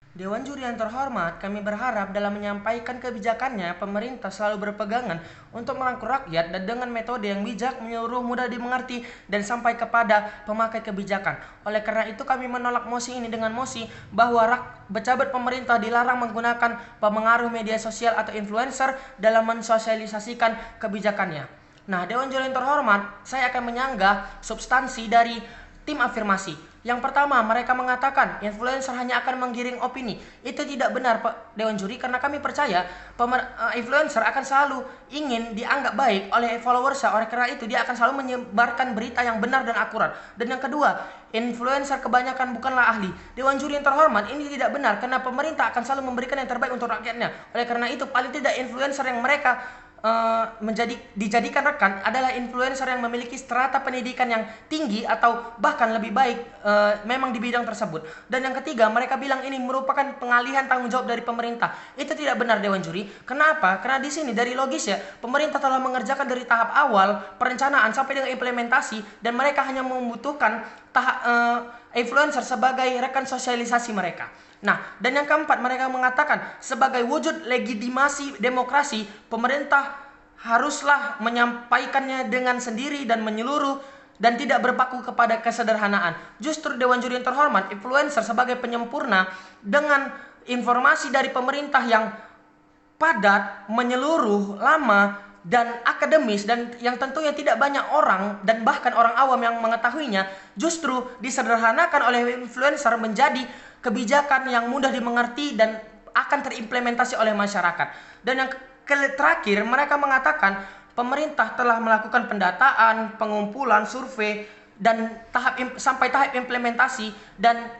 Dewan Juri yang terhormat, kami berharap dalam menyampaikan kebijakannya, pemerintah selalu berpegangan untuk merangkul rakyat dan dengan metode yang bijak, menyeluruh, mudah dimengerti, dan sampai kepada pemakai kebijakan. Oleh karena itu kami menolak mosi ini dengan mosi bahwa pejabat pemerintah dilarang menggunakan pengaruh media sosial atau influencer dalam mensosialisasikan kebijakannya. Nah, Dewan Juri yang terhormat, saya akan menyanggah substansi dari tim afirmasi. Yang pertama, mereka mengatakan influencer hanya akan menggiring opini. Itu tidak benar, Pak Dewan Juri, karena kami percaya influencer akan selalu ingin dianggap baik oleh followersnya. Oleh karena itu, dia akan selalu menyebarkan berita yang benar dan akurat. Dan yang kedua, influencer kebanyakan bukanlah ahli. Dewan Juri yang terhormat, ini tidak benar karena pemerintah akan selalu memberikan yang terbaik untuk rakyatnya. Oleh karena itu, paling tidak influencer yang mereka dijadikan rekan adalah influencer yang memiliki strata pendidikan yang tinggi atau bahkan lebih baik memang di bidang tersebut. Dan yang ketiga, mereka bilang ini merupakan pengalihan tanggung jawab dari pemerintah. Itu tidak benar, Dewan Juri. Kenapa? Karena di sini dari logis ya, pemerintah telah mengerjakan dari tahap awal perencanaan sampai dengan implementasi, dan mereka hanya membutuhkan influencer sebagai rekan sosialisasi mereka. Nah, dan yang keempat, mereka mengatakan sebagai wujud legitimasi demokrasi, pemerintah haruslah menyampaikannya dengan sendiri dan menyeluruh dan tidak berpaku kepada kesederhanaan. Justru Dewan Juri yang terhormat, influencer sebagai penyempurna dengan informasi dari pemerintah yang padat, menyeluruh, lama, dan akademis, dan yang tentunya tidak banyak orang dan bahkan orang awam yang mengetahuinya, justru disederhanakan oleh influencer menjadi kebijakan yang mudah dimengerti dan akan terimplementasi oleh masyarakat. Dan yang terakhir, mereka mengatakan pemerintah telah melakukan pendataan, pengumpulan, survei, dan sampai tahap implementasi, dan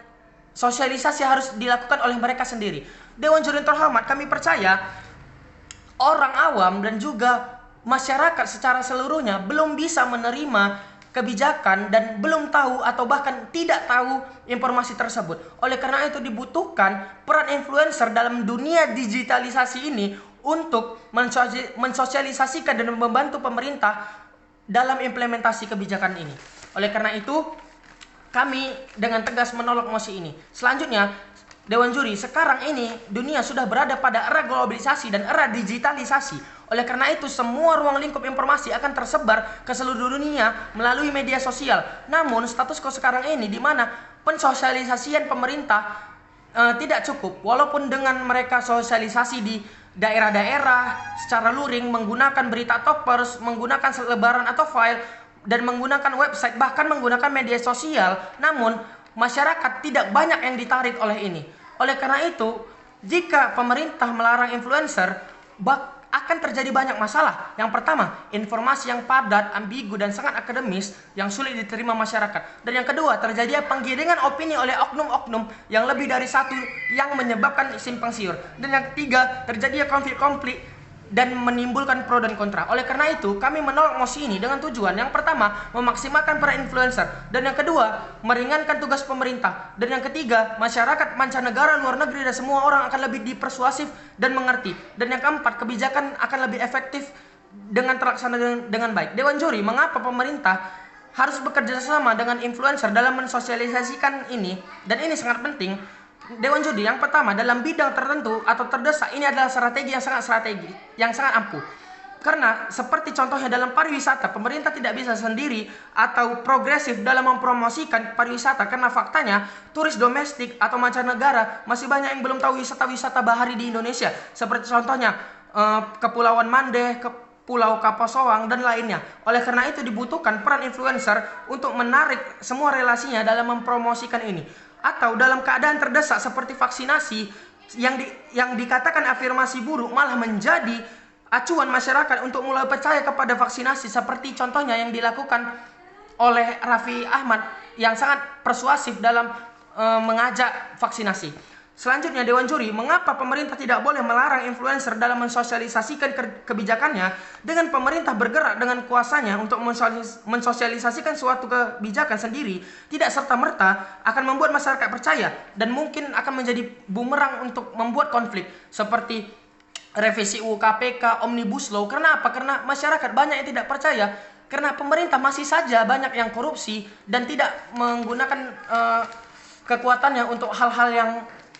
sosialisasi harus dilakukan oleh mereka sendiri. Dewan Juri terhormat, kami percaya orang awam dan juga masyarakat secara seluruhnya belum bisa menerima kebijakan dan belum tahu atau bahkan tidak tahu informasi tersebut. Oleh karena itu dibutuhkan peran influencer dalam dunia digitalisasi ini untuk mensosialisasikan dan membantu pemerintah dalam implementasi kebijakan ini. Oleh karena itu kami dengan tegas menolak mosi ini. Selanjutnya, Dewan Juri, sekarang ini dunia sudah berada pada era globalisasi dan era digitalisasi. Oleh karena itu, semua ruang lingkup informasi akan tersebar ke seluruh dunia melalui media sosial. Namun, status quo sekarang ini di mana pensosialisasian pemerintah tidak cukup. Walaupun dengan mereka sosialisasi di daerah-daerah secara luring, menggunakan berita toppers, menggunakan selebaran atau file, dan menggunakan website, bahkan menggunakan media sosial, namun masyarakat tidak banyak yang ditarik oleh ini. Oleh karena itu, jika pemerintah melarang influencer, akan terjadi banyak masalah. Yang pertama, informasi yang padat, ambigu, dan sangat akademis yang sulit diterima masyarakat. Dan yang kedua, terjadi penggiringan opini oleh oknum-oknum yang lebih dari satu yang menyebabkan simpang siur. Dan yang ketiga, terjadi konflik-konflik dan menimbulkan pro dan kontra. Oleh karena itu, kami menolak mosi ini dengan tujuan yang pertama, memaksimalkan para influencer, dan yang kedua, meringankan tugas pemerintah, dan yang ketiga, masyarakat mancanegara, luar negeri, dan semua orang akan lebih dipersuasif dan mengerti, dan yang keempat, kebijakan akan lebih efektif dengan terlaksana dengan baik. Dewan Juri, mengapa pemerintah harus bekerja sama dengan influencer dalam mensosialisasikan ini, dan ini sangat penting. Dewan Juri, yang pertama, dalam bidang tertentu atau terdesak, ini adalah strategi yang sangat ampuh. Karena seperti contohnya dalam pariwisata, pemerintah tidak bisa sendiri atau progresif dalam mempromosikan pariwisata, karena faktanya turis domestik atau mancanegara masih banyak yang belum tahu wisata-wisata bahari di Indonesia. Seperti contohnya Kepulauan Mandeh, Pulau Kaposowang, dan lainnya. Oleh karena itu dibutuhkan peran influencer untuk menarik semua relasinya dalam mempromosikan ini. Atau dalam keadaan terdesak seperti vaksinasi, yang dikatakan afirmasi buruk malah menjadi acuan masyarakat untuk mulai percaya kepada vaksinasi, seperti contohnya yang dilakukan oleh Raffi Ahmad yang sangat persuasif dalam mengajak vaksinasi. Selanjutnya, Dewan Juri, mengapa pemerintah tidak boleh melarang influencer dalam mensosialisasikan kebijakannya, dengan pemerintah bergerak dengan kuasanya untuk mensosialisasikan suatu kebijakan sendiri, tidak serta-merta akan membuat masyarakat percaya dan mungkin akan menjadi bumerang untuk membuat konflik seperti revisi UU KPK, Omnibus Law. Kenapa? Karena masyarakat banyak yang tidak percaya, karena pemerintah masih saja banyak yang korupsi dan tidak menggunakan kekuatannya untuk hal-hal yang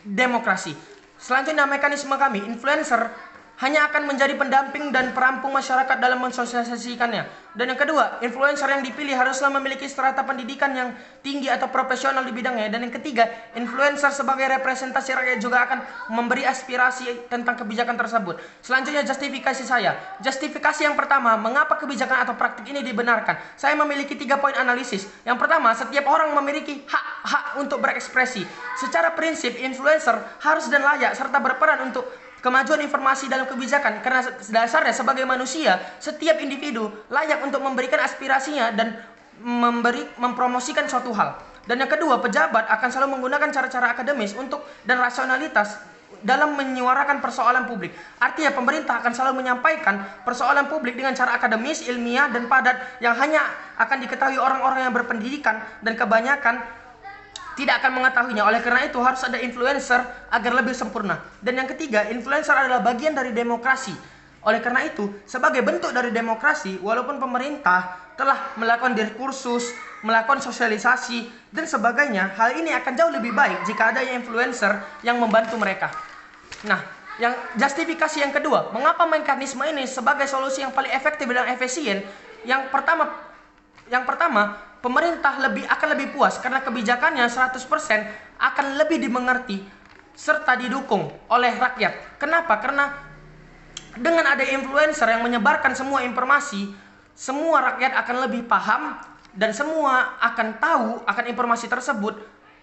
demokrasi. Selanjutnya mekanisme kami, influencer hanya akan menjadi pendamping dan perampung masyarakat dalam mensosialisasikannya. Dan yang kedua, influencer yang dipilih haruslah memiliki strata pendidikan yang tinggi atau profesional di bidangnya. Dan yang ketiga, influencer sebagai representasi rakyat juga akan memberi aspirasi tentang kebijakan tersebut. Selanjutnya justifikasi saya. Justifikasi yang pertama, mengapa kebijakan atau praktik ini dibenarkan? Saya memiliki 3 poin analisis. Yang pertama, setiap orang memiliki hak untuk berekspresi. Secara prinsip, influencer harus dan layak serta berperan untuk kemajuan informasi dalam kebijakan, karena dasarnya sebagai manusia, setiap individu layak untuk memberikan aspirasinya dan mempromosikan suatu hal. Dan yang kedua, pejabat akan selalu menggunakan cara-cara akademis dan rasionalitas dalam menyuarakan persoalan publik. Artinya pemerintah akan selalu menyampaikan persoalan publik dengan cara akademis, ilmiah, dan padat yang hanya akan diketahui orang-orang yang berpendidikan dan kebanyakan tidak akan mengetahuinya. Oleh karena itu harus ada influencer agar lebih sempurna. Dan yang ketiga, influencer adalah bagian dari demokrasi. Oleh karena itu, sebagai bentuk dari demokrasi, walaupun pemerintah telah melakukan diskursus, melakukan sosialisasi, dan sebagainya, hal ini akan jauh lebih baik jika adanya influencer yang membantu mereka. Nah, yang justifikasi yang kedua, mengapa mekanisme ini sebagai solusi yang paling efektif dan efisien? Yang pertama, pemerintah akan lebih puas karena kebijakannya 100% akan lebih dimengerti serta didukung oleh rakyat. Kenapa? Karena dengan ada influencer yang menyebarkan semua informasi, semua rakyat akan lebih paham dan semua akan tahu akan informasi tersebut,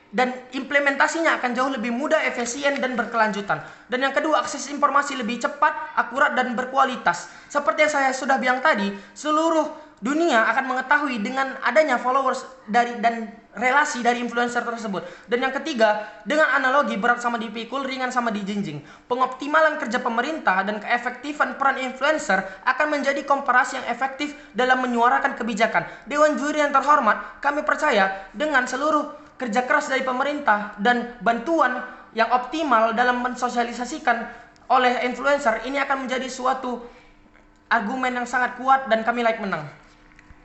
dan implementasinya akan jauh lebih mudah, efisien, dan berkelanjutan. Dan yang kedua, akses informasi lebih cepat, akurat, dan berkualitas. Seperti yang saya sudah bilang tadi, seluruh dunia akan mengetahui dengan adanya followers dan relasi dari influencer tersebut. Dan yang ketiga, dengan analogi berat sama dipikul, ringan sama dijinjing. Pengoptimalan kerja pemerintah dan keefektifan peran influencer akan menjadi komparasi yang efektif dalam menyuarakan kebijakan. Dewan juri yang terhormat, kami percaya dengan seluruh kerja keras dari pemerintah dan bantuan yang optimal dalam mensosialisasikan oleh influencer, ini akan menjadi suatu argumen yang sangat kuat dan kami menang.